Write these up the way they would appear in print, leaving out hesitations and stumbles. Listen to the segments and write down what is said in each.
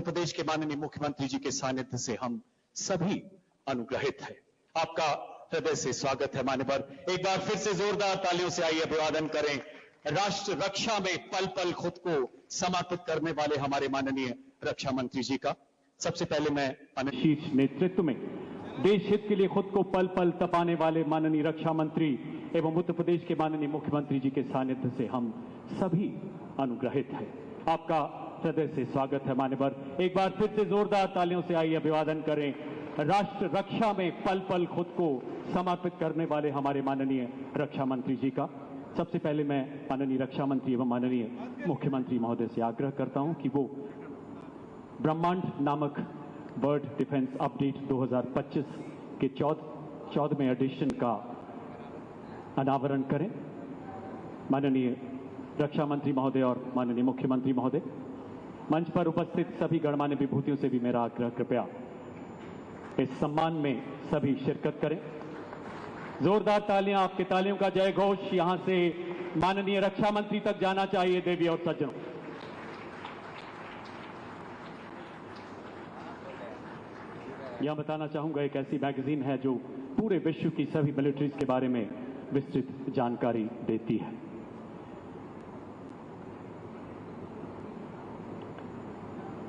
प्रदेश के माननीय मुख्यमंत्री जी के सानिध्य से हम सभी अनुग्रहित हैं। आपका हृदय से स्वागत है मान्यवर। एक बार फिर से जोरदार तालियों से आइए अभिवादन करें राष्ट्र रक्षा में पल पल खुद को समर्पित करने वाले हमारे माननीय रक्षा मंत्री जी का। सबसे पहले मैं शीर्ष नेतृत्व में देश हित के लिए खुद को पल पल तपाने वाले माननीय रक्षा मंत्री एवं उत्तर प्रदेश के माननीय मुख्यमंत्री जी के सानिध्य से हम सभी अनुग्रहित हैं। आपका हृदय से स्वागत है मान्यवर। एक बार फिर से जोरदार तालियों से आइए अभिवादन करें राष्ट्र रक्षा में पल पल खुद को समर्पित करने वाले हमारे माननीय रक्षा मंत्री जी का। सबसे पहले मैं माननीय रक्षा मंत्री एवं माननीय मुख्यमंत्री महोदय से आग्रह करता हूं कि वो ब्रह्मांड नामक बर्ड डिफेंस अपडेट 2025 के 14वें एडिशन का अनावरण करें। माननीय रक्षा मंत्री महोदय और माननीय मुख्यमंत्री महोदय, मंच पर उपस्थित सभी गणमान्य विभूतियों से भी मेरा आग्रह, कृपया इस सम्मान में सभी शिरकत करें। जोरदार तालियां, आपकी तालियों का जय घोष यहां से माननीय रक्षा मंत्री तक जाना चाहिए। देवी और सज्जनों, यह बताना चाहूंगा एक ऐसी मैगजीन है जो पूरे विश्व की सभी मिलिट्रीज के बारे में विस्तृत जानकारी देती है।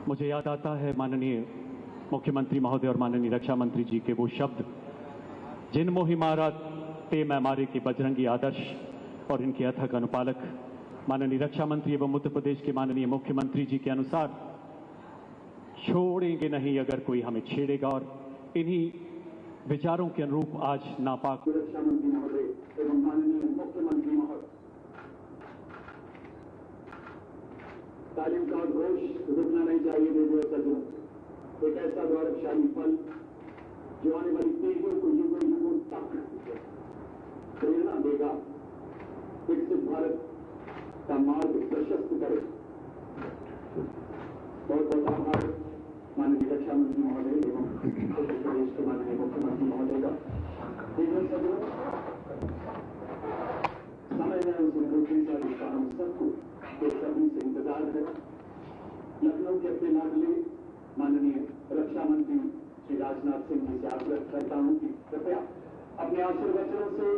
मुझे याद आता है माननीय मुख्यमंत्री महोदय और माननीय रक्षा मंत्री जी के वो शब्द, जिन मोहि मारा ते मैं मारे के बजरंगी आदर्श, और इनके अथक अनुपालक माननीय रक्षा मंत्री एवं उत्तर प्रदेश के माननीय मुख्यमंत्री जी के अनुसार, छोड़ेंगे नहीं अगर कोई हमें छेड़ेगा। और इन्हीं विचारों के अनुरूप आज नापाक रक्षा मंत्री महोदय एवं माननीय मुख्यमंत्री महोदय, तालियों का घोष रुकना नहीं चाहिए। देवी और सज्जनों, एक ऐसा गौरवशाली पल जो आने वाली पीढ़ियों को युगों युगों तक प्रेरणा देगा, विकसित भारत का मार्ग प्रशस्त करे। बहुत बहुत आभार माननीय रक्षा मंत्री महोदय एवं उत्तर प्रदेश के माननीय मुख्यमंत्री महोदय का। देवी और सज्जनों, समय में उस मुख्यमंत्री का हम सबको सभी से इंतजार है। लखनऊ के अपने लाडले माननीय रक्षा मंत्री श्री राजनाथ सिंह जी से आग्रह करता हूं कि कृपया अपने आशीर्वचनों से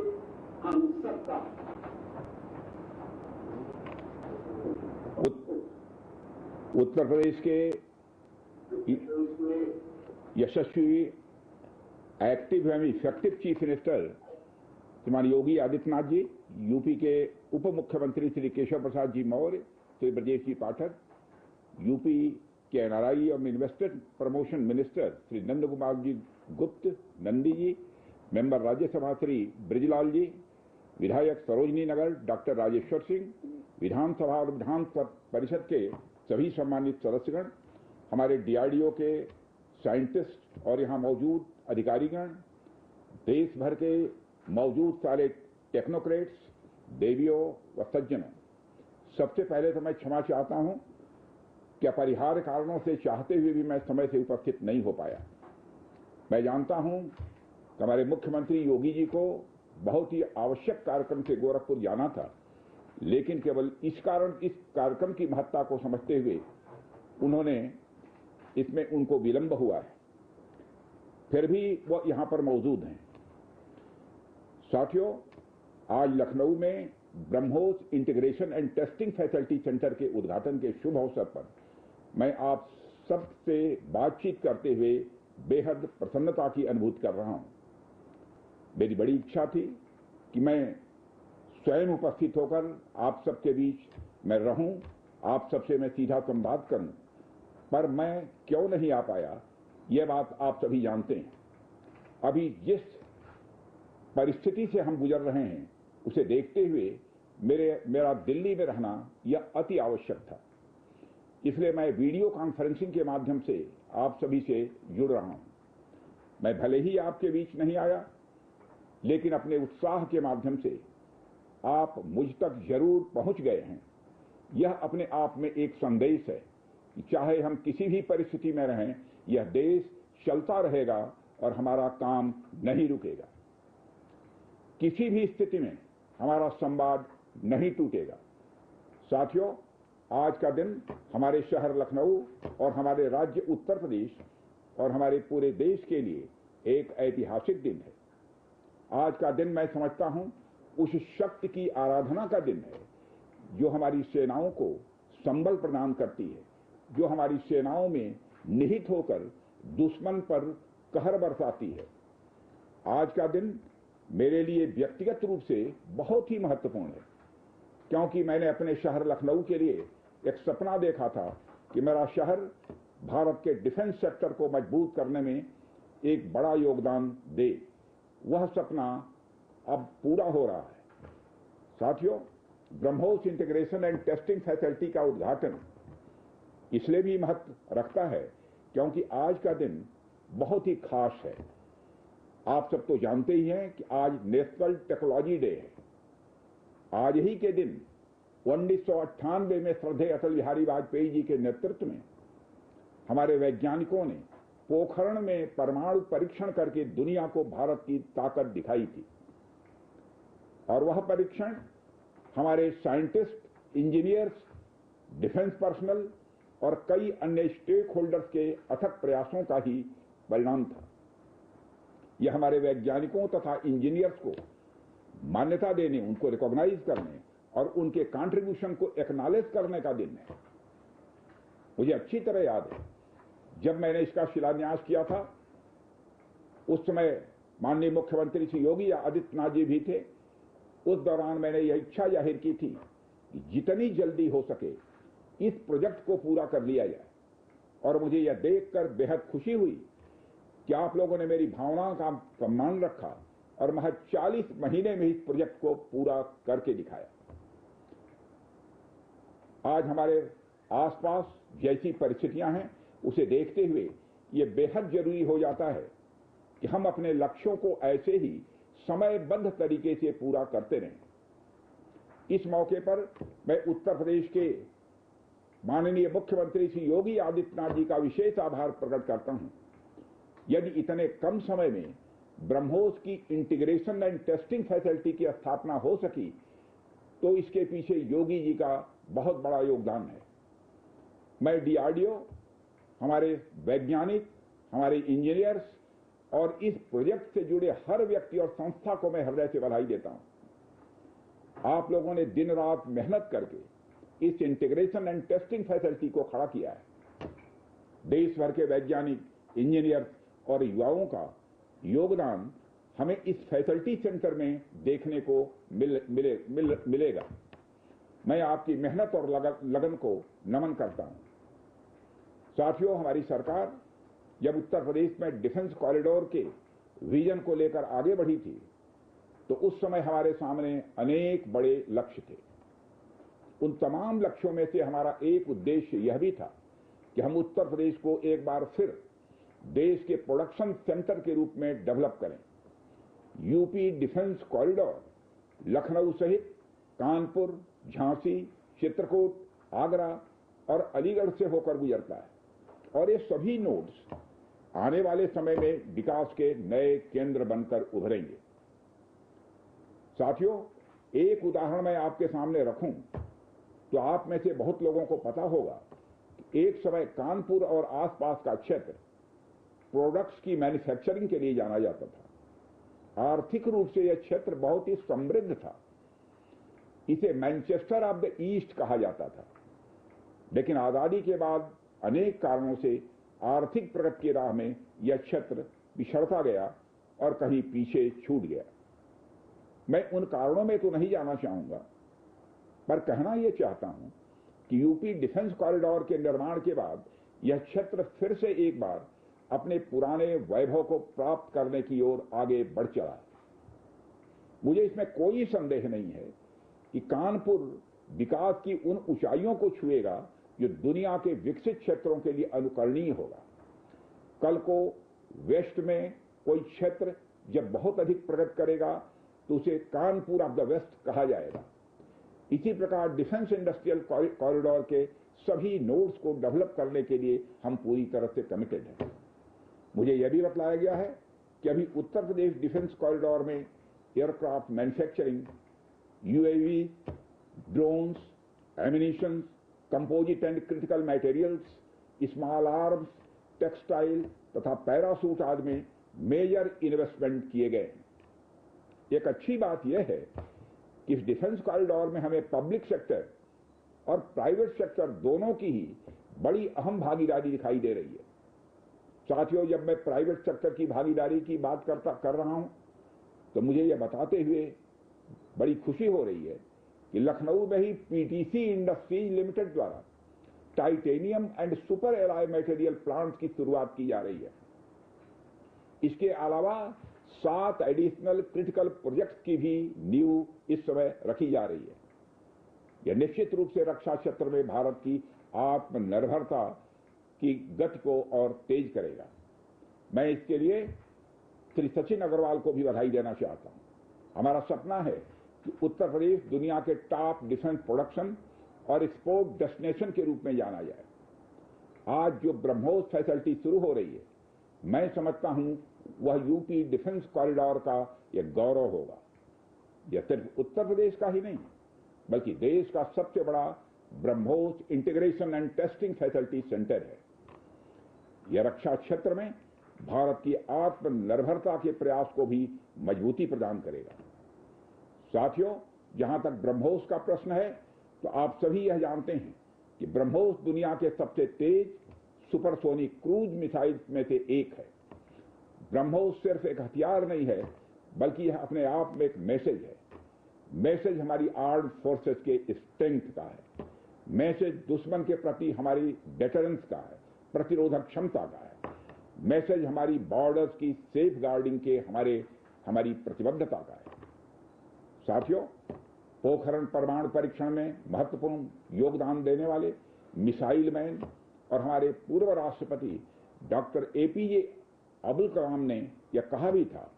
हम सबका उत्तर प्रदेश के यशस्वी, एक्टिव एवं इफेक्टिव चीफ मिनिस्टर श्रीमान योगी आदित्यनाथ जी, यूपी के उप मुख्यमंत्री श्री केशव प्रसाद जी मौर्य, श्री ब्रजेश जी पाठक, यूपी के एनआरआई और investment promotion minister Shri Nand Kumar ji गुप्त नंदी जी, मेंबर राज्यसभा श्री ब्रिजलाल जी, विधायक सरोजनी नगर डॉक्टर राजेश्वर सिंह, विधानसभा और विधान परिषद के सभी सम्मानित सदस्यगण, हमारे डीआरडीओ के साइंटिस्ट और यहाँ मौजूद अधिकारीगण, देश भर के मौजूद सारे टेक्नोक्रेट्स, देवियों व सज्जनों, सबसे पहले तो मैं क्षमा चाहता हूं कि अपरिहार्य कारणों से चाहते हुए भी मैं समय से उपस्थित नहीं हो पाया। मैं जानता हूं कि हमारे मुख्यमंत्री योगी जी को बहुत ही आवश्यक कार्यक्रम से गोरखपुर जाना था, लेकिन केवल इस कार्यक्रम की महत्ता को समझते हुए इसमें उनको विलंब हुआ है, फिर भी वो यहां पर मौजूद हैं। साथियों, आज लखनऊ में BrahMos integration and testing facility centre के उद्घाटन के शुभ अवसर पर मैं आप सबसे बातचीत करते हुए बेहद प्रसन्नता की अनुभूति कर रहा हूं। मेरी बड़ी इच्छा थी कि मैं स्वयं उपस्थित होकर आप सबके बीच मैं रहूं, आप सबसे मैं सीधा संवाद करूं, पर मैं क्यों नहीं आ पाया, यह बात आप सभी जानते हैं। अभी जिस परिस्थिति से हम गुजर रहे हैं उसे देखते हुए मेरा दिल्ली में रहना यह अति आवश्यक था। इसलिए मैं वीडियो कॉन्फ्रेंसिंग के माध्यम से आप सभी से जुड़ रहा हूं। मैं भले ही आपके बीच नहीं आया, लेकिन अपने उत्साह के माध्यम से आप मुझ तक जरूर पहुंच गए हैं। यह अपने आप में एक संदेश है कि चाहे हम किसी भी परिस्थिति में रहें, यह देश चलता रहेगा और हमारा काम नहीं रुकेगा। किसी भी स्थिति में हमारा संवाद नहीं टूटेगा। साथियों, आज का दिन हमारे शहर लखनऊ और हमारे राज्य उत्तर प्रदेश और हमारे पूरे देश के लिए एक ऐतिहासिक दिन है। आज का दिन मैं समझता हूं उस शक्ति की आराधना का दिन है जो हमारी सेनाओं को संबल प्रदान करती है, जो हमारी सेनाओं में निहित होकर दुश्मन पर कहर बरसाती है। आज का दिन मेरे लिए व्यक्तिगत रूप से बहुत ही महत्वपूर्ण है, क्योंकि मैंने अपने शहर लखनऊ के लिए एक सपना देखा था कि मेरा शहर भारत के डिफेंस सेक्टर को मजबूत करने में एक बड़ा योगदान दे। वह सपना अब पूरा हो रहा है। साथियों, BrahMos integration and testing facility का उद्घाटन इसलिए भी महत्व रखता है क्योंकि आज का दिन बहुत ही खास है। आप सब तो जानते ही हैं कि आज नेशनल टेक्नोलॉजी डे है। आज ही के दिन 1998 में श्रद्धेय अटल बिहारी वाजपेयी जी के नेतृत्व में हमारे वैज्ञानिकों ने पोखरण में परमाणु परीक्षण करके दुनिया को भारत की ताकत दिखाई थी। और वह परीक्षण हमारे साइंटिस्ट, इंजीनियर्स, डिफेंस पर्सनल और कई अन्य स्टेक होल्डर्स के अथक प्रयासों का ही परिणाम था। यह हमारे वैज्ञानिकों तथा इंजीनियर्स को मान्यता देने, उनको रिकॉग्नाइज करने और उनके कंट्रीब्यूशन को एक्नॉलेज करने का दिन है। मुझे अच्छी तरह याद है, जब मैंने इसका शिलान्यास किया था, उस समय माननीय मुख्यमंत्री श्री योगी आदित्यनाथ जी भी थे। उस दौरान मैंने यह इच्छा जाहिर की थी कि जितनी जल्दी हो सके इस प्रोजेक्ट को पूरा कर लिया जाए। और मुझे यह देखकर बेहद खुशी हुई कि आप लोगों ने मेरी भावनाओं का सम्मान रखा और महज 40 महीने में इस प्रोजेक्ट को पूरा करके दिखाया। आज हमारे आसपास जैसी परिस्थितियां हैं, उसे देखते हुए ये बेहद जरूरी हो जाता है कि हम अपने लक्ष्यों को ऐसे ही समयबद्ध तरीके से पूरा करते रहें। इस मौके पर मैं उत्तर प्रदेश के माननीय मुख्यमंत्री श्री योगी आदित्यनाथ जी का विशेष आभार प्रकट करता हूं। यदि इतने कम समय में ब्रह्मोस की इंटीग्रेशन एंड टेस्टिंग फैसिलिटी की स्थापना हो सकी, तो इसके पीछे योगी जी का बहुत बड़ा योगदान है। मैं डीआरडीओ, हमारे वैज्ञानिक, हमारे इंजीनियर्स और इस प्रोजेक्ट से जुड़े हर व्यक्ति और संस्था को मैं हृदय से बधाई देता हूं। आप लोगों ने दिन रात मेहनत करके इस इंटीग्रेशन एंड टेस्टिंग फैसिलिटी को खड़ा किया है। देश भर के वैज्ञानिक, इंजीनियर्स और युवाओं का योगदान हमें इस फैसिलिटी सेंटर में देखने को मिलेगा। मैं आपकी मेहनत और लगन को नमन करता हूं। साथियों, हमारी सरकार जब उत्तर प्रदेश में डिफेंस कॉरिडोर के विजन को लेकर आगे बढ़ी थी, तो उस समय हमारे सामने अनेक बड़े लक्ष्य थे। उन तमाम लक्ष्यों में से हमारा एक उद्देश्य यह भी था कि हम उत्तर प्रदेश को एक बार फिर देश के प्रोडक्शन सेंटर के रूप में डेवलप करें। यूपी डिफेंस कॉरिडोर लखनऊ सहित कानपुर, झांसी, चित्रकूट, आगरा और अलीगढ़ से होकर गुजरता है और ये सभी नोड्स आने वाले समय में विकास के नए केंद्र बनकर उभरेंगे। साथियों, एक उदाहरण मैं आपके सामने रखूं तो आप में से बहुत लोगों को पता होगा कि एक समय कानपुर और आसपास का क्षेत्र प्रोडक्ट्स की मैन्युफैक्चरिंग के लिए जाना जाता था। आर्थिक रूप से यह क्षेत्र बहुत ही समृद्ध था। इसे मैनचेस्टर ऑफ द ईस्ट कहा जाता था। लेकिन आजादी के बाद अनेक कारणों से आर्थिक प्रगति की राह में यह क्षेत्र बिछड़ता गया और कहीं पीछे छूट गया। मैं उन कारणों में तो नहीं जाना चाहूंगा, पर कहना यह चाहता हूं कि यूपी डिफेंस कॉरिडोर के निर्माण के बाद यह क्षेत्र फिर से एक बार अपने पुराने वैभव को प्राप्त करने की ओर आगे बढ़ चला है। मुझे इसमें कोई संदेह नहीं है कि कानपुर विकास की उन ऊंचाइयों को छुएगा जो दुनिया के विकसित क्षेत्रों के लिए अनुकरणीय होगा। कल को वेस्ट में कोई क्षेत्र जब बहुत अधिक प्रगति करेगा तो उसे कानपुर ऑफ द वेस्ट कहा जाएगा। इसी प्रकार डिफेंस इंडस्ट्रियल कॉरिडोर के सभी नोड्स को डेवलप करने के लिए हम पूरी तरह से कमिटेड हैं। मुझे यह भी बतलाया गया है कि अभी उत्तर प्रदेश डिफेंस कॉरिडोर में aircraft manufacturing, UAV, drones, ammunition composite and critical materials, small arms, textile तथा पैरासूट आदि में मेजर इन्वेस्टमेंट किए गए। एक अच्छी बात यह है कि इस डिफेंस कॉरिडोर में हमें पब्लिक सेक्टर और प्राइवेट सेक्टर दोनों की ही बड़ी अहम भागीदारी दिखाई दे रही है। साथियों, जब मैं प्राइवेट सेक्टर की भागीदारी की बात कर रहा हूं तो मुझे यह बताते हुए बड़ी खुशी हो रही है कि लखनऊ में ही पीटीसी इंडस्ट्रीज लिमिटेड द्वारा titanium and super alloy material plant की शुरुआत की जा रही है। इसके अलावा 7 एडिशनल क्रिटिकल प्रोजेक्ट्स की भी नींव इस समय रखी जा रही है। यह निश्चित रूप से रक्षा क्षेत्र में भारत की आत्मनिर्भरता की गति को और तेज करेगा। मैं इसके लिए श्री सचिन अग्रवाल को भी बधाई देना चाहता हूं। हमारा सपना है कि उत्तर प्रदेश दुनिया के टॉप डिफेंस प्रोडक्शन और एक्सपोर्ट डेस्टिनेशन के रूप में जाना जाए। आज जो ब्रह्मोस फैसिलिटी शुरू हो रही है, मैं समझता हूं वह यूपी डिफेंस कॉरिडोर का यह गौरव होगा। यह सिर्फ उत्तर प्रदेश का ही नहीं बल्कि देश का सबसे बड़ा BrahMos integration and testing facility centre है। यह रक्षा क्षेत्र में भारत की आत्मनिर्भरता के प्रयास को भी मजबूती प्रदान करेगा। साथियों, जहां तक ब्रह्मोस का प्रश्न है तो आप सभी यह जानते हैं कि ब्रह्मोस दुनिया के सबसे तेज सुपरसोनिक क्रूज मिसाइल में से एक है। ब्रह्मोस सिर्फ एक हथियार नहीं है बल्कि यह अपने आप में एक मैसेज है। मैसेज हमारी आर्म्ड फोर्सेस के स्ट्रेंथ का है। मैसेज दुश्मन के प्रति हमारी डेटरेंस का है, प्रतिरोधक क्षमता का है। मैसेज हमारी बॉर्डर्स की सेफ गार्डिंग के हमारी प्रतिबद्धता का है। साथियों, पोखरण परमाणु परीक्षण में महत्वपूर्ण योगदान देने वाले मिसाइल मैन और हमारे पूर्व राष्ट्रपति डॉक्टर एपीजे अब्दुल कलाम ने यह कहा भी था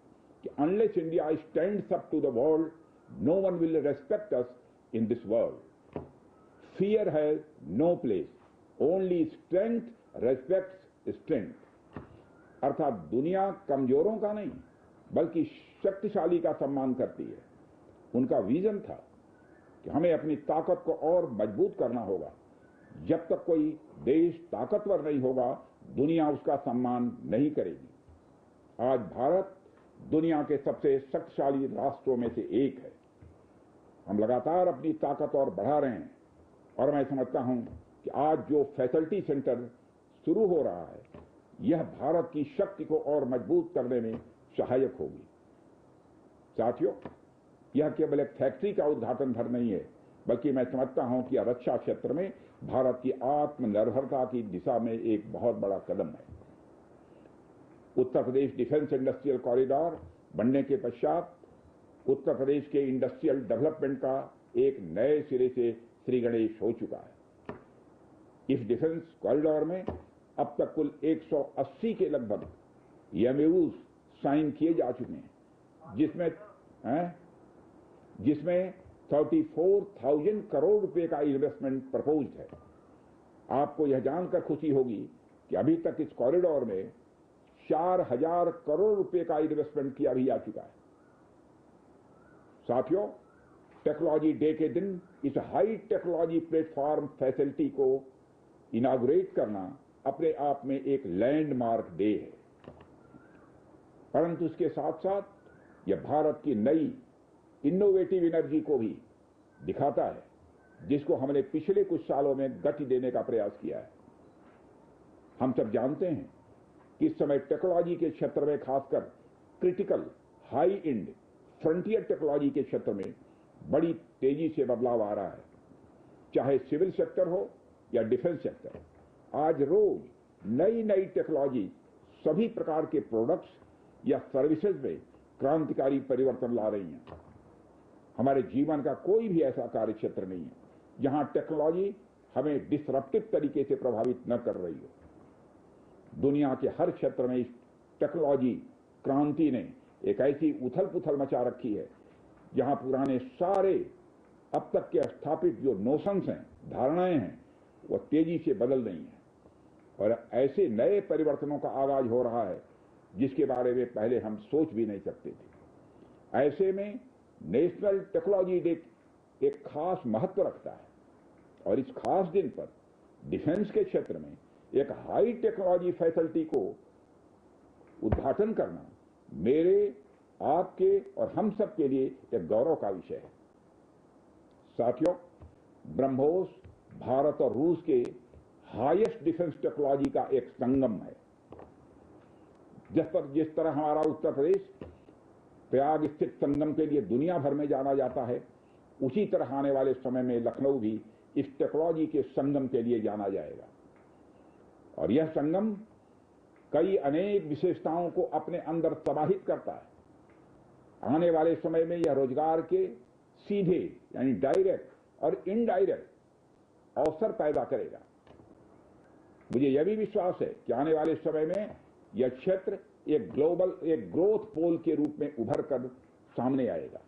कि unless India stands up to the world, no one will respect us in this world. Fear has no place, only strength respects strength. अर्थात दुनिया कमजोरों का नहीं बल्कि शक्तिशाली का सम्मान करती है। उनका विजन था कि हमें अपनी ताकत को और मजबूत करना होगा। जब तक कोई देश ताकतवर नहीं होगा, दुनिया उसका सम्मान नहीं करेगी। आज भारत दुनिया के सबसे शक्तिशाली राष्ट्रों में से एक है। हम लगातार अपनी ताकत और बढ़ा रहे हैं और मैं समझता हूं कि आज जो फैसिलिटी सेंटर शुरू हो रहा है, यह भारत की शक्ति को और मजबूत करने में सहायक होगी। साथियों, यह केवल एक फैक्ट्री का उद्घाटन भर नहीं है बल्कि मैं समझता हूं कि रक्षा क्षेत्र में भारत की आत्मनिर्भरता की दिशा में एक बहुत बड़ा कदम है। उत्तर प्रदेश डिफेंस इंडस्ट्रियल कॉरिडोर बनने के पश्चात उत्तर प्रदेश के इंडस्ट्रियल डेवलपमेंट का एक नए सिरे से श्रीगणेश हो चुका है। इस डिफेंस कॉरिडोर में अब तक कुल 180 के लगभग एमओयूज साइन किए जा चुके हैं, जिसमें 34,000 करोड़ रुपए का इन्वेस्टमेंट प्रपोज्ड है। आपको यह जानकर खुशी होगी कि अभी तक इस कॉरिडोर में 4,000 करोड़ रुपए का इन्वेस्टमेंट किया भी जा चुका है। साथियों, टेक्नोलॉजी डे के दिन इस हाई टेक्नोलॉजी प्लेटफॉर्म फैसिलिटी को इनागुरेट करना अपने आप में एक लैंडमार्क डे है, परंतु इसके साथ साथ यह भारत की नई इनोवेटिव एनर्जी को भी दिखाता है, जिसको हमने पिछले कुछ सालों में गति देने का प्रयास किया है। हम सब जानते हैं कि इस समय टेक्नोलॉजी के क्षेत्र में, खासकर critical high and frontier technology के क्षेत्र में बड़ी तेजी से बदलाव आ रहा है। चाहे सिविल सेक्टर हो या डिफेंस सेक्टर, आज रोज नई नई टेक्नोलॉजी सभी प्रकार के प्रोडक्ट्स या सर्विसेज में क्रांतिकारी परिवर्तन ला रही हैं। हमारे जीवन का कोई भी ऐसा कार्य क्षेत्र नहीं है जहां टेक्नोलॉजी हमें डिसरप्टिव तरीके से प्रभावित न कर रही हो। दुनिया के हर क्षेत्र में इस टेक्नोलॉजी क्रांति ने एक ऐसी उथल पुथल मचा रखी है जहां पुराने सारे अब तक के स्थापित जो नोशंस हैं, धारणाएं हैं, वो तेजी से बदल रही हैं और ऐसे नए परिवर्तनों का आगाज हो रहा है जिसके बारे में पहले हम सोच भी नहीं सकते थे। ऐसे में नेशनल टेक्नोलॉजी डे एक खास महत्व रखता है। और इस खास दिन पर डिफेंस के क्षेत्र में एक हाई टेक्नोलॉजी फैसिलिटी को उद्घाटन करना मेरे, आपके और हम सब के लिए एक गौरव का विषय है। साथियों, ब्रह्मोस भारत और रूस के हाईएस्ट डिफेंस टेक्नोलॉजी का एक संगम है। जिस तरह हमारा उत्तर प्रदेश प्रयाग स्थित संगम के लिए दुनिया भर में जाना जाता है, उसी तरह आने वाले समय में लखनऊ भी इस टेक्नोलॉजी के संगम के लिए जाना जाएगा। और यह संगम कई अनेक विशेषताओं को अपने अंदर समाहित करता है। आने वाले समय में यह रोजगार के सीधे यानी डायरेक्ट और इनडायरेक्ट अवसर पैदा करेगा। मुझे यह भी विश्वास है कि आने वाले समय में यह क्षेत्र एक ग्रोथ पोल के रूप में उभर कर सामने आएगा।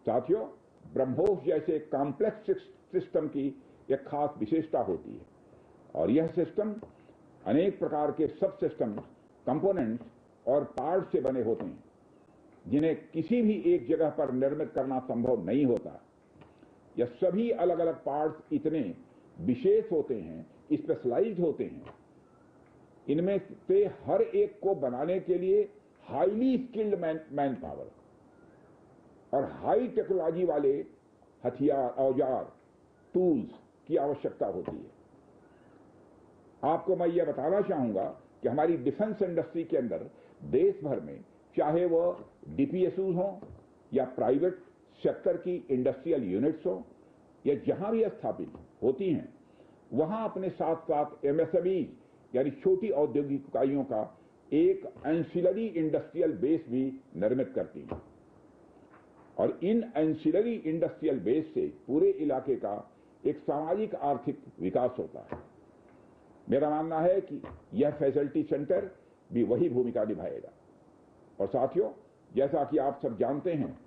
साथियों, ब्रह्मोस जैसे कॉम्प्लेक्स सिस्टम की एक खास विशेषता होती है और यह सिस्टम अनेक प्रकार के सब सिस्टम, कंपोनेंट्स और पार्ट से बने होते हैं, जिन्हें किसी भी एक जगह पर निर्मित करना संभव नहीं होता। यह सभी अलग अलग पार्ट्स इतने विशेष होते हैं, स्पेशलाइज्ड होते हैं, इनमें से हर एक को बनाने के लिए हाईली स्किल्ड मैन पावर और हाई टेक्नोलॉजी वाले हथियार, औजार, टूल्स की आवश्यकता होती है। आपको मैं यह बताना चाहूंगा कि हमारी डिफेंस इंडस्ट्री के अंदर देश भर में, चाहे वह डीपीएसयू हो या प्राइवेट सेक्टर की इंडस्ट्रियल यूनिट्स हो या जहां भी स्थापित होती हैं, वहां अपने साथ साथ एमएसएमई यानी छोटी औद्योगिक इकाइयों का एक एंसिलरी इंडस्ट्रियल बेस भी निर्मित करती है और इन एंसिलरी इंडस्ट्रियल बेस से पूरे इलाके का एक सामाजिक आर्थिक विकास होता है। मेरा मानना है कि यह फैसिलिटी सेंटर भी वही भूमिका निभाएगा। और साथियों, जैसा कि आप सब जानते हैं,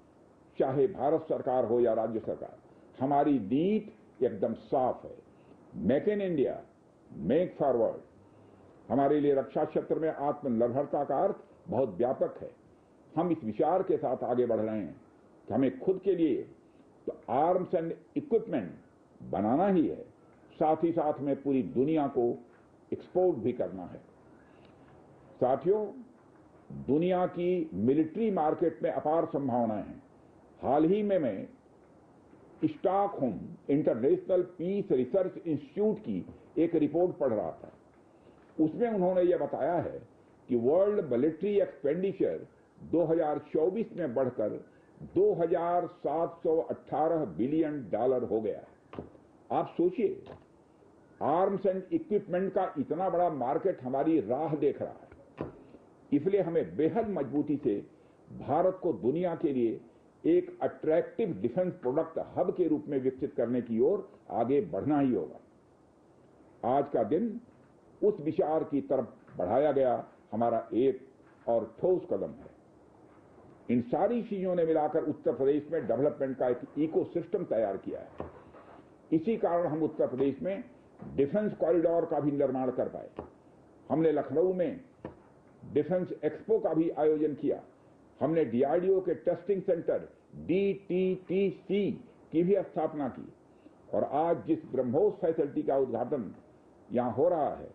चाहे भारत सरकार हो या राज्य सरकार, हमारी नीति एकदम साफ है। Make in India, make forward. हमारे लिए रक्षा क्षेत्र में आत्मनिर्भरता का अर्थ बहुत व्यापक है। हम इस विचार के साथ आगे बढ़ रहे हैं कि हमें खुद के लिए तो आर्म्स एंड इक्विपमेंट बनाना ही है, साथ ही साथ में पूरी दुनिया को एक्सपोर्ट भी करना है। साथियों, दुनिया की मिलिट्री मार्केट में अपार संभावनाएं हैं। हाल ही में मैं Stockholm International Peace Research Institute की एक रिपोर्ट पढ़ रहा था। उसमें उन्होंने यह बताया है कि वर्ल्ड मिलिट्री एक्सपेंडिचर 2024 में बढ़कर $2,718 बिलियन हो गया है। आप सोचिए, आर्म्स एंड इक्विपमेंट का इतना बड़ा मार्केट हमारी राह देख रहा है। इसलिए हमें बेहद मजबूती से भारत को दुनिया के लिए एक अट्रैक्टिव डिफेंस प्रोडक्ट हब के रूप में विकसित करने की ओर आगे बढ़ना ही होगा। आज का दिन उस विचार की तरफ बढ़ाया गया हमारा एक और ठोस कदम है। इन सारी चीजों ने मिलाकर उत्तर प्रदेश में डेवलपमेंट का एक इकोसिस्टम तैयार किया है। इसी कारण हम उत्तर प्रदेश में डिफेंस कॉरिडोर का भी निर्माण कर पाए। हमने लखनऊ में डिफेंस एक्सपो का भी आयोजन किया। हमने डीआरडीओ के टेस्टिंग सेंटर DTTC की भी स्थापना की और आज जिस ब्रह्मोस फैसिलिटी का उद्घाटन यहां हो रहा है,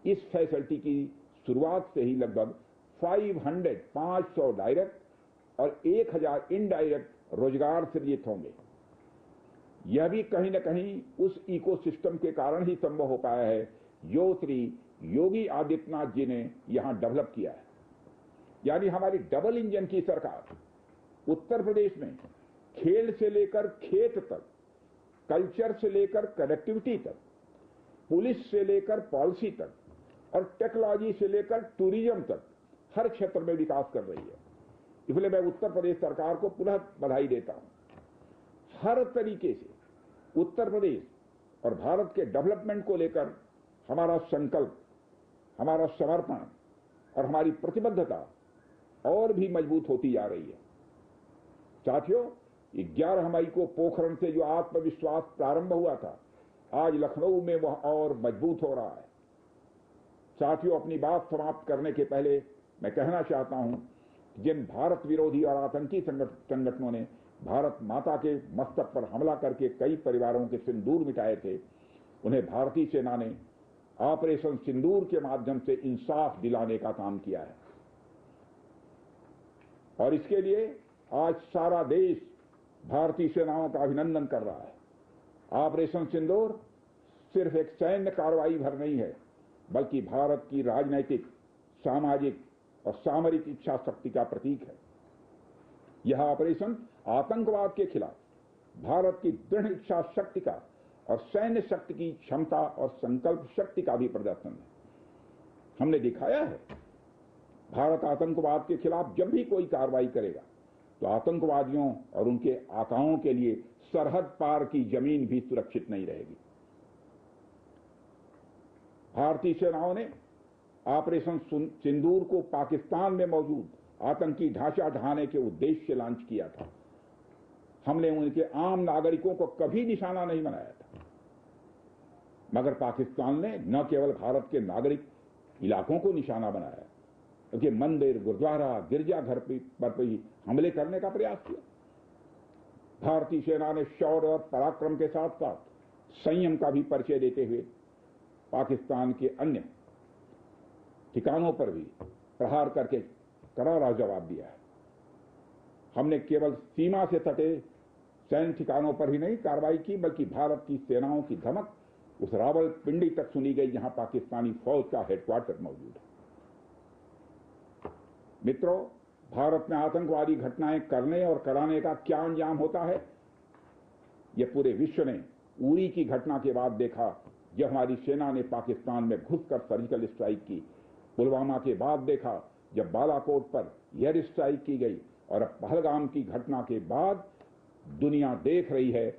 इस फैसिलिटी की शुरुआत से ही लगभग 500 डायरेक्ट और 1000 इनडायरेक्ट रोजगार सृजित होंगे। यह भी कहीं न कहीं उस इकोसिस्टम के कारण ही संभव हो पाया है जो श्री योगी आदित्यनाथ जी ने यहां डेवलप किया है। यानी हमारी डबल इंजन की सरकार उत्तर प्रदेश में खेल से लेकर खेत तक, कल्चर से लेकर कनेक्टिविटी तक, पुलिस से लेकर पॉलिसी तक और टेक्नोलॉजी से लेकर टूरिज्म तक हर क्षेत्र में विकास कर रही है। इसलिए मैं उत्तर प्रदेश सरकार को पुनः बधाई देता हूं। हर तरीके से उत्तर प्रदेश और भारत के डेवलपमेंट को लेकर हमारा संकल्प, हमारा समर्पण और हमारी प्रतिबद्धता और भी मजबूत होती जा रही है। साथियों, 11 मई को पोखरण से जो आत्मविश्वास प्रारंभ हुआ था, आज लखनऊ में वह और मजबूत हो रहा है। साथियों, अपनी बात समाप्त करने के पहले मैं कहना चाहता हूं, जिन भारत विरोधी और आतंकी संगठनों ने भारत माता के मस्तक पर हमला करके कई परिवारों के सिंदूर मिटाए थे, उन्हें भारतीय सेना ने ऑपरेशन सिंदूर के माध्यम से इंसाफ दिलाने का काम किया है। और इसके लिए आज सारा देश भारतीय सेनाओं का अभिनंदन कर रहा है। ऑपरेशन सिंदूर सिर्फ एक सैन्य कार्रवाई भर नहीं है, बल्कि भारत की राजनैतिक, सामाजिक और सामरिक इच्छा शक्ति का प्रतीक है। यह ऑपरेशन आतंकवाद के खिलाफ भारत की दृढ़ इच्छा शक्ति का और सैन्य शक्ति की क्षमता और संकल्प शक्ति का भी प्रदर्शन है। हमने दिखाया है, भारत आतंकवाद के खिलाफ जब भी कोई कार्रवाई करेगा तो आतंकवादियों और उनके आकाओं के लिए सरहद पार की जमीन भी सुरक्षित नहीं रहेगी। भारतीय सेनाओं ने ऑपरेशन सिंदूर को पाकिस्तान में मौजूद आतंकी ढांचा ढहाने के उद्देश्य से लॉन्च किया था। हमने उनके आम नागरिकों को कभी निशाना नहीं बनाया था, मगर पाकिस्तान ने न केवल भारत के नागरिक इलाकों को निशाना बनाया, बल्कि मंदिर, गुरुद्वारा, गिरजाघर पर भी हमले करने का प्रयास किया। भारतीय सेना ने शौर्य और पराक्रम के साथ साथ संयम का भी परिचय देते हुए पाकिस्तान के अन्य ठिकानों पर भी प्रहार करके करारा जवाब दिया है। हमने केवल सीमा से सटे सैन्य ठिकानों पर ही नहीं कार्रवाई की, बल्कि भारत की सेनाओं की धमक उस रावलपिंडी तक सुनी गई जहां पाकिस्तानी फौज का हेडक्वार्टर मौजूद है। मित्रों, भारत में आतंकवादी घटनाएं करने और कराने का क्या अंजाम होता है, यह पूरे विश्व ने उरी की घटना के बाद देखा, जब हमारी सेना ने पाकिस्तान में घुसकर सर्जिकल स्ट्राइक की। पुलवामा के बाद देखा, जब बालाकोट पर एयर स्ट्राइक की गई, और अब पहलगाम की घटना के बाद दुनिया देख रही है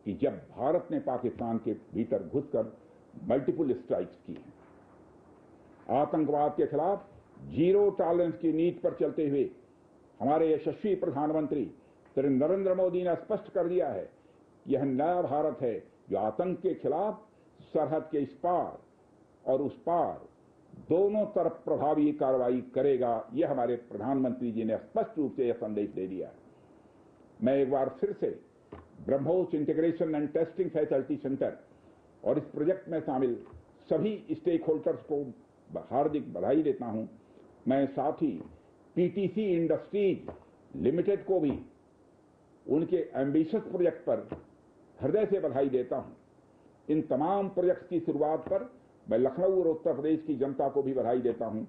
कि जब भारत ने पाकिस्तान के भीतर घुसकर मल्टीपल स्ट्राइक्स की हैं। आतंकवाद के खिलाफ जीरो टॉलरेंस की नीति पर चलते हुए हमारे यशस्वी प्रधानमंत्री श्री नरेंद्र मोदी ने स्पष्ट कर दिया है, यह नया भारत है जो आतंक के खिलाफ सरहद के इस पार और उस पार दोनों तरफ प्रभावी कार्रवाई करेगा। यह हमारे प्रधानमंत्री जी ने स्पष्ट रूप से यह संदेश दे दिया है। मैं एक बार फिर से BrahMos integration and testing facility centre और इस प्रोजेक्ट में शामिल सभी स्टेक होल्डर्स को हार्दिक बधाई देता हूं। मैं साथ ही पीटीसी इंडस्ट्रीज लिमिटेड को भी उनके एम्बिशियस प्रोजेक्ट पर हृदय से बधाई देता हूं। इन तमाम प्रोजेक्ट्स की शुरुआत पर मैं लखनऊ और उत्तर प्रदेश की जनता को भी बधाई देता हूं,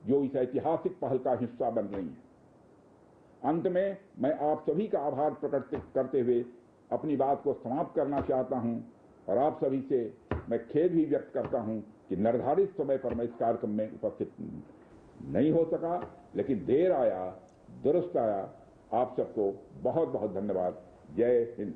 जो इस ऐतिहासिक पहल का हिस्सा बन रही है। अंत में मैं आप सभी का आभार प्रकट करते हुए अपनी बात को समाप्त करना चाहता हूं, और आप सभी से मैं खेद भी व्यक्त करता हूं कि निर्धारित समय पर मैं इस कार्यक्रम में उपस्थित नहीं हो सका, लेकिन देर आया दुरुस्त आया। आप सबको बहुत बहुत धन्यवाद। जय हिंद।